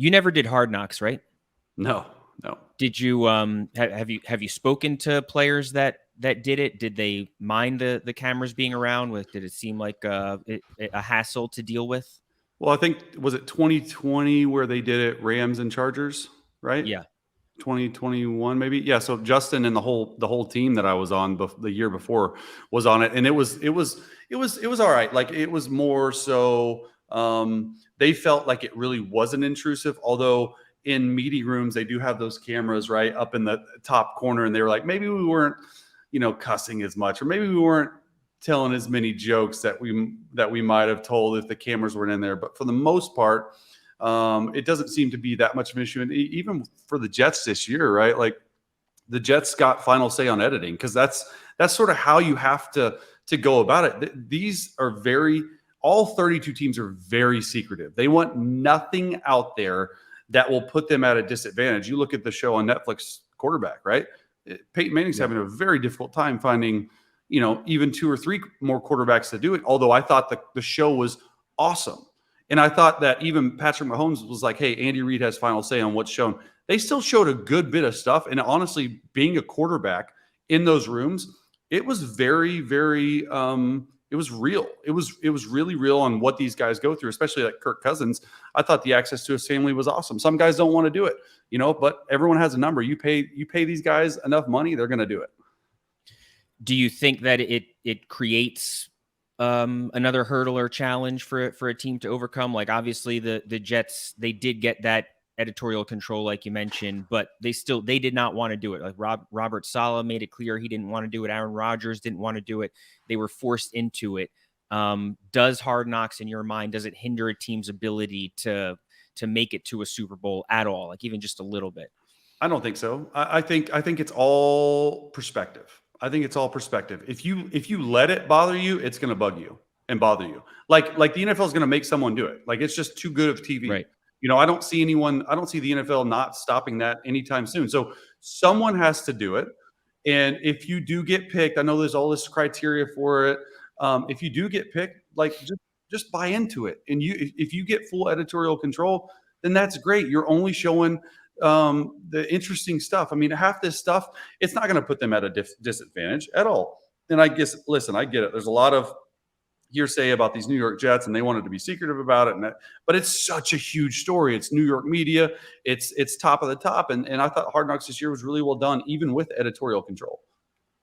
You never did Hard Knocks, right? No, no. Did you have you spoken to players that did it? Did they mind the cameras being around? Did it seem like a hassle to deal with? Well, I think was it 2020 where they did it Rams and Chargers, right? Yeah. 2021 maybe. Yeah, so Justin and the whole team that I was on the year before was on it, and it was all right. Like it was more so they felt like it really wasn't intrusive, although in meeting rooms they do have those cameras right up in the top corner, and they were like, maybe we weren't cussing as much, or maybe we weren't telling as many jokes that we might have told if the cameras weren't in there. But for the most part, it doesn't seem to be that much of an issue. And even for the Jets this year, right? Like the Jets got final say on editing, because that's sort of how you have to go about it. These are all 32 teams are very secretive. They want nothing out there that will put them at a disadvantage. You look at the show on Netflix, Quarterback, right? Peyton Manning's having a very difficult time finding, even 2 or 3 more quarterbacks to do it. Although I thought the show was awesome. And I thought that even Patrick Mahomes was like, hey, Andy Reid has final say on what's shown. They still showed a good bit of stuff. And honestly, being a quarterback in those rooms, it was very, very, it was real. It was really real on what these guys go through, especially like Kirk Cousins. I thought the access to his family was awesome. Some guys don't want to do it, but everyone has a number. You pay these guys enough money, they're going to do it. Do you think that it creates another hurdle or challenge for a team to overcome? Like obviously the Jets, they did get that editorial control, like you mentioned, but they did not want to do it. Like Robert Saleh made it clear he didn't want to do it. Aaron Rodgers didn't want to do it. They were forced into it. Does Hard Knocks, in your mind, does it hinder a team's ability to make it to a Super Bowl at all? Like even just a little bit? I don't think so. I think it's all perspective. I think it's all perspective. If you let it bother you, it's going to bug you and bother you. Like the NFL is going to make someone do it. Like it's just too good of TV. Right. I don't see the NFL not stopping that anytime soon. So someone has to do it. And if you do get picked, I know there's all this criteria for it. If you do get picked, like just buy into it. And if you get full editorial control, then that's great. You're only showing the interesting stuff. I mean, half this stuff, it's not going to put them at a disadvantage at all. And I guess, listen, I get it. There's a lot of hearsay about these New York Jets, and they wanted to be secretive about it. But it's such a huge story. It's New York media. It's top of the top. And I thought Hard Knocks this year was really well done, even with editorial control.